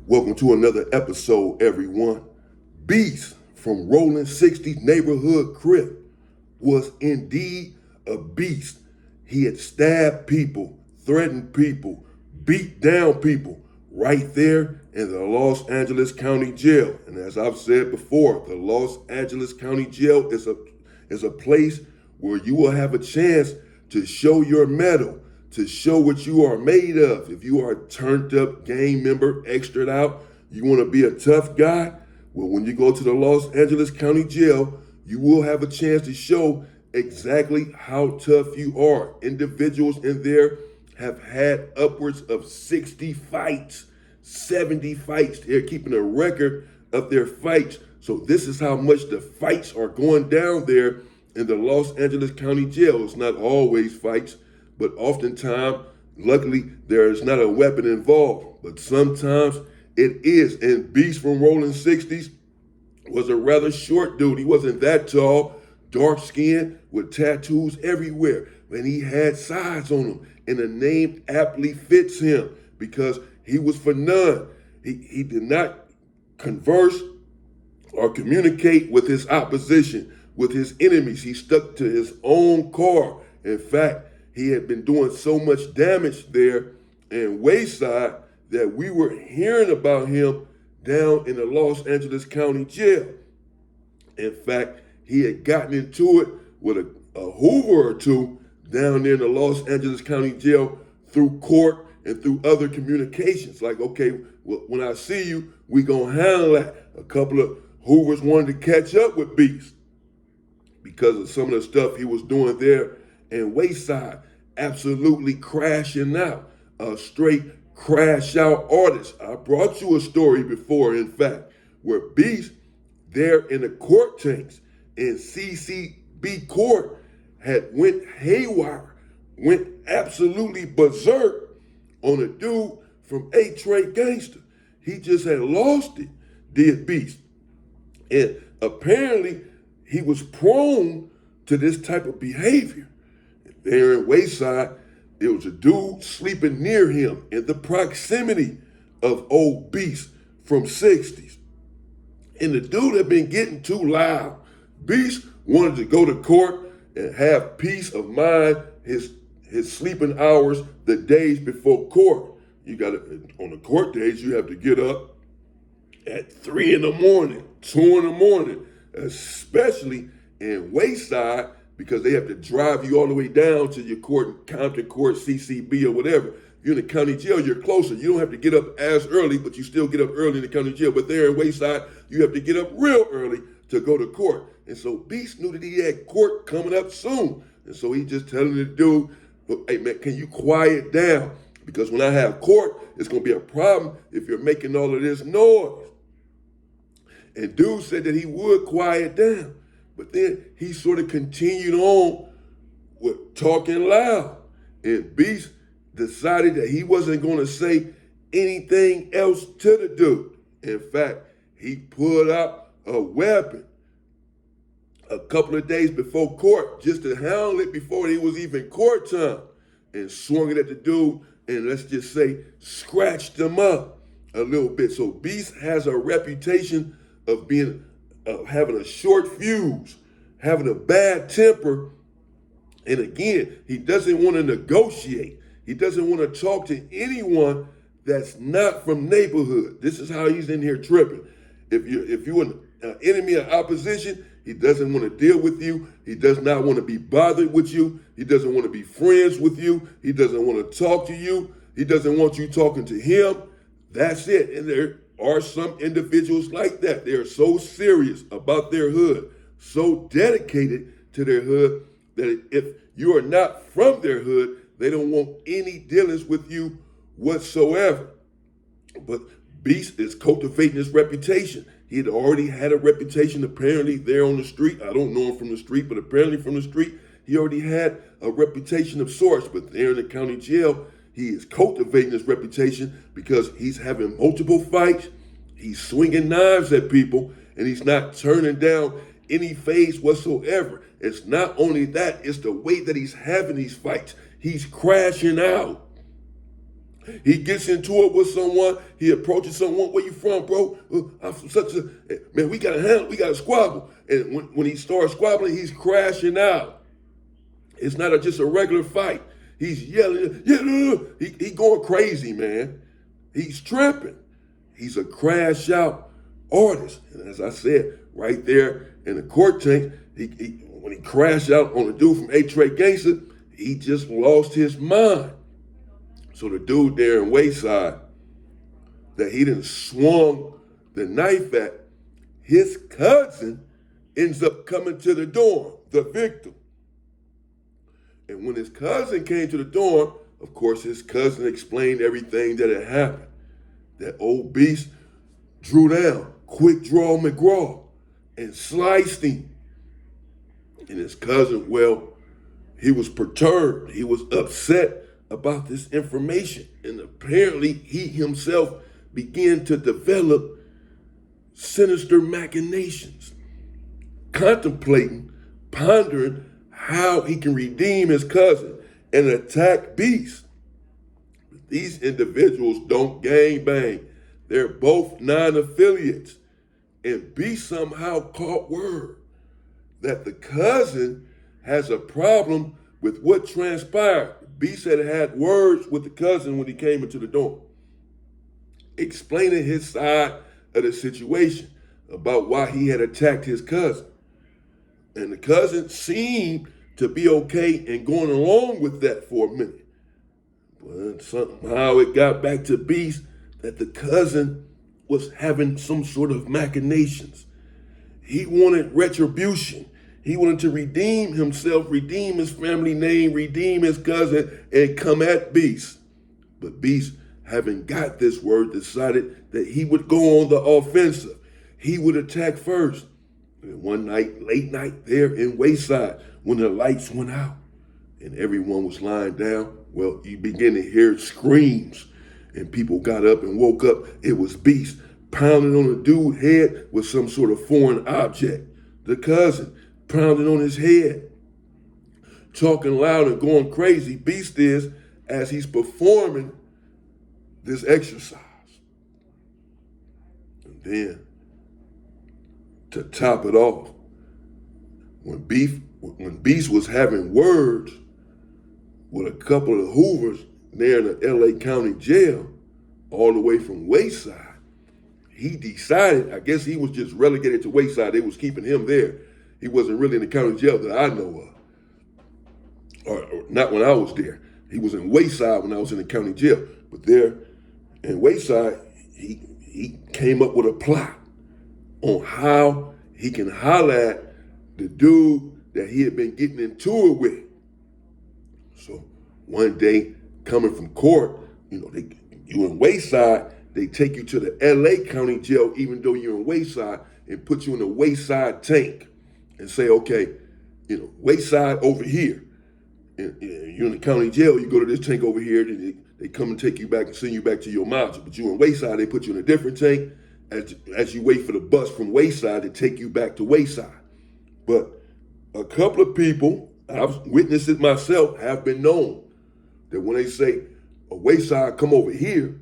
Welcome to another episode, everyone. Beast from Rolling 60's neighborhood crib was indeed a beast. He had stabbed people, threatened people, beat down people right there in the Los Angeles County Jail. And as I've said before, the Los Angeles County Jail is a place where you will have a chance to show your mettle, to show what you are made of. If you are a turned up gang member, extra out, you want to be a tough guy, well, when you go to the Los Angeles County Jail, you will have a chance to show exactly how tough you are. Individuals in there have had upwards of 60 fights, 70 fights. They're keeping a record of their fights. So this is how much the fights are going down there in the Los Angeles County Jail. It's not always fights, but oftentimes, luckily, there is not a weapon involved. But sometimes it is. And Beast from Rolling 60's was a rather short dude. He wasn't that tall, dark skinned, with tattoos everywhere. And he had sides on him. And the name aptly fits him because he was for none. He did not converse or communicate with his opposition, with his enemies. He stuck to his own car. In fact, he had been doing so much damage there in Wayside that we were hearing about him down in the Los Angeles County Jail. In fact, he had gotten into it with a Hoover or two down there in the Los Angeles County Jail through court and through other communications. Like, okay, well, when I see you, we gonna handle that. A couple of Hoovers wanted to catch up with Beast because of some of the stuff he was doing there in Wayside, absolutely crashing out, a straight crash out artist. I brought you a story before, in fact, where Beast there in the court tanks in CCB court had went haywire, went absolutely berserk on a dude from 8 Trey Gangster. He just had lost it, did Beast. And apparently he was prone to this type of behavior. There in Wayside, there was a dude sleeping near him in the proximity of old Beast from 60's. And the dude had been getting too loud. Beast wanted to go to court and have peace of mind his sleeping hours the days before court. You got to, on the court days, you have to get up at 3 in the morning, 2 in the morning, especially in Wayside, because they have to drive you all the way down to your court, Compton Court, CCB, or whatever. If you're in the county jail, you're closer. You don't have to get up as early, but you still get up early in the county jail. But there in Wayside, you have to get up real early to go to court. And so Beast knew that he had court coming up soon. And so he just telling the dude, hey man, can you quiet down? Because when I have court, it's going to be a problem if you're making all of this noise. And dude said that he would quiet down. But then he sort of continued on with talking loud. And Beast decided that he wasn't going to say anything else to the dude. In fact, he pulled out a weapon a couple of days before court just to handle it before it was even court time, and swung it at the dude and, let's just say, scratched him up a little bit. So Beast has a reputation of being having a short fuse, having a bad temper. And again, he doesn't want to negotiate. He doesn't want to talk to anyone that's not from neighborhood. This is how he's in here tripping. If you're an enemy or opposition, he doesn't want to deal with you. He does not want to be bothered with you. He doesn't want to be friends with you. He doesn't want to talk to you. He doesn't want you talking to him. That's it. And there are some individuals like that. They are so serious about their hood, so dedicated to their hood, that if you are not from their hood, they don't want any dealings with you whatsoever. But Beast is cultivating his reputation. He had already had a reputation apparently there on the street. I don't know him from the street, but apparently from the street, he already had a reputation of sorts. But there in the county jail, he is cultivating his reputation because he's having multiple fights, he's swinging knives at people, and he's not turning down any phase whatsoever. It's not only that, it's the way that he's having these fights. He's crashing out. He gets into it with someone. He approaches someone. Where you from, bro? I'm from such a man. We gotta handle. We gotta squabble. And when he starts squabbling, he's crashing out. It's not just a regular fight. He's yelling. Yeah, he going crazy, man. He's tripping. He's a crash out artist. And as I said, right there in the court tank, when he crashed out on the dude from A-Tray Gangster, he just lost his mind. So the dude there in Wayside that he done swung the knife at, his cousin ends up coming to the dorm, the victim. And when his cousin came to the dorm, of course, his cousin explained everything that had happened. That old beast drew down Quick Draw McGraw and sliced him. And his cousin, well, he was perturbed. He was upset about this information. And apparently he himself began to develop sinister machinations, contemplating, pondering how he can redeem his cousin and attack Beast. But these individuals don't gang bang. They're both non-affiliates. And Beast somehow caught word that the cousin has a problem with what transpired. Beast had words with the cousin when he came into the dorm, explaining his side of the situation about why he had attacked his cousin. And the cousin seemed to be okay and going along with that for a minute. But somehow it got back to Beast that the cousin was having some sort of machinations. He wanted retribution. He wanted to redeem himself, redeem his family name, redeem his cousin, and come at Beast. But Beast, having got this word, decided that he would go on the offensive. He would attack first. And one night, late night there in Wayside, when the lights went out and everyone was lying down, well, you begin to hear screams. And people got up and woke up. It was Beast pounding on the dude's head with some sort of foreign object. The cousin pounding on his head, talking loud and going crazy. Beast is as he's performing this exercise. And then, to top it off, when Beast was having words with a couple of Hoovers there in the LA County jail, all the way from Wayside, he decided, I guess he was just relegated to Wayside. They was keeping him there. He wasn't really in the county jail that I know of. Or not when I was there. He was in Wayside when I was in the county jail. But there in Wayside, he came up with a plot on how he can holler at the dude that he had been getting into it with. So one day, coming from court, you in Wayside, they take you to the LA County jail, even though you're in Wayside, and put you in a Wayside tank and say, okay, Wayside over here. And you're in the county jail, you go to this tank over here, they come and take you back and send you back to your module. But you in Wayside, they put you in a different tank as you wait for the bus from Wayside to take you back to Wayside. But a couple of people, I've witnessed it myself, have been known that when they say, a Wayside, come over here,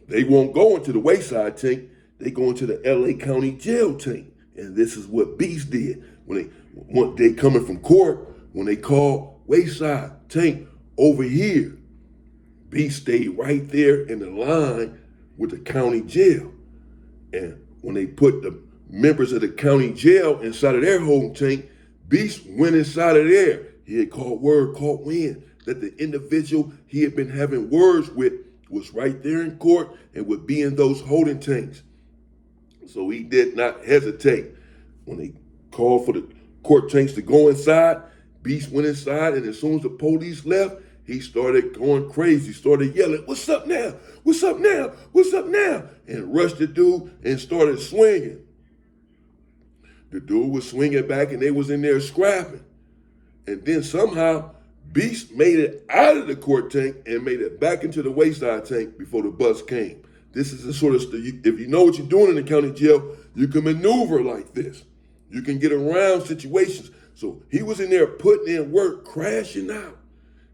they won't go into the Wayside tank, they go into the LA County jail tank. And this is what Beast did. When they coming from court, when they call Wayside tank over here, Beast stayed right there in the line with the county jail. And when they put the members of the county jail inside of their home tank, Beast went inside of there. He had caught wind that the individual he had been having words with was right there in court and would be in those holding tanks. So he did not hesitate. When they called for the court tanks to go inside, Beast went inside, and as soon as the police left, he started going crazy, started yelling, "What's up now? What's up now? What's up now?" And rushed the dude and started swinging. The dude was swinging back, and they was in there scrapping. And then somehow, Beast made it out of the court tank and made it back into the Wayside tank before the bus came. This is the sort of stuff, if you know what you're doing in the county jail, you can maneuver like this. You can get around situations. So he was in there putting in work, crashing out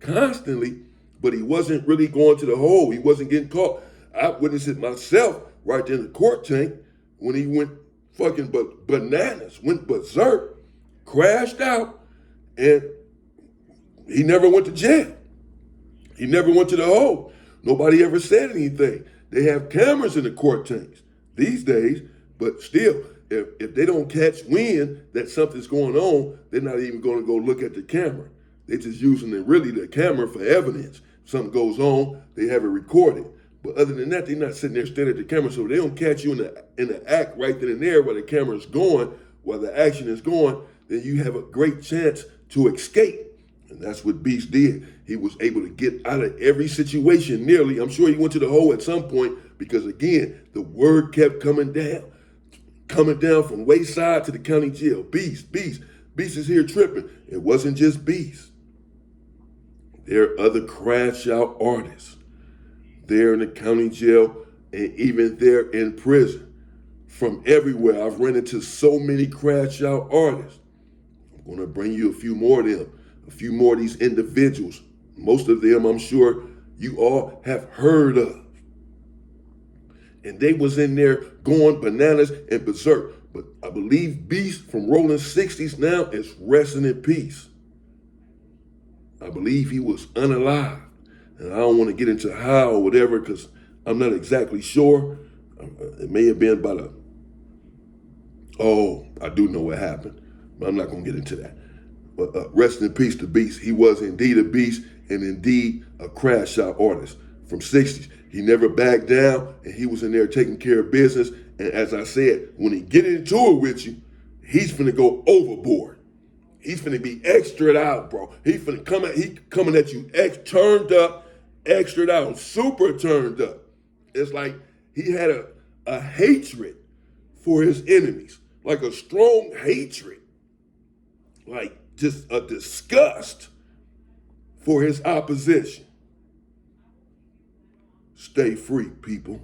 constantly but he wasn't really going to the hole. He wasn't getting caught. I witnessed it myself right there in the court tank when he went fucking bananas, went berserk, crashed out, and he never went to jail. He never went to the hole. Nobody ever said anything. They have cameras in the court tanks these days, but still, if they don't catch wind that something's going on, they're not even going to go look at the camera. They're just using the camera for evidence. If something goes on, they have it recorded. But other than that, they're not sitting there staring at the camera, so they don't catch you in the act right then and there while the camera's going, while the action is going, then you have a great chance to escape. And that's what Beast did. He was able to get out of every situation nearly. I'm sure he went to the hole at some point because, again, the word kept coming down from Wayside to the county jail. Beast is here tripping. It wasn't just Beast. There are other crash out artists. They're in the county jail and even they're in prison. From everywhere, I've run into so many crash out artists. I'm going to bring you a few more of them, a few more of these individuals. Most of them, I'm sure you all have heard of. And they was in there going bananas and berserk. But I believe Beast from Rolling 60's now is resting in peace. I believe he was unalive. And I don't want to get into how or whatever because I'm not exactly sure. It may have been about I do know what happened, but I'm not going to get into that. But rest in peace to Beast. He was indeed a beast and indeed a crash out artist from 60's. He never backed down and he was in there taking care of business. And as I said, when he get into it with you, he's finna go overboard. He's finna be extra out, bro. He coming at you turned up, extra out, super turned up. It's like he had a hatred for his enemies, like a strong hatred, like just a disgust for his opposition. Stay free, people.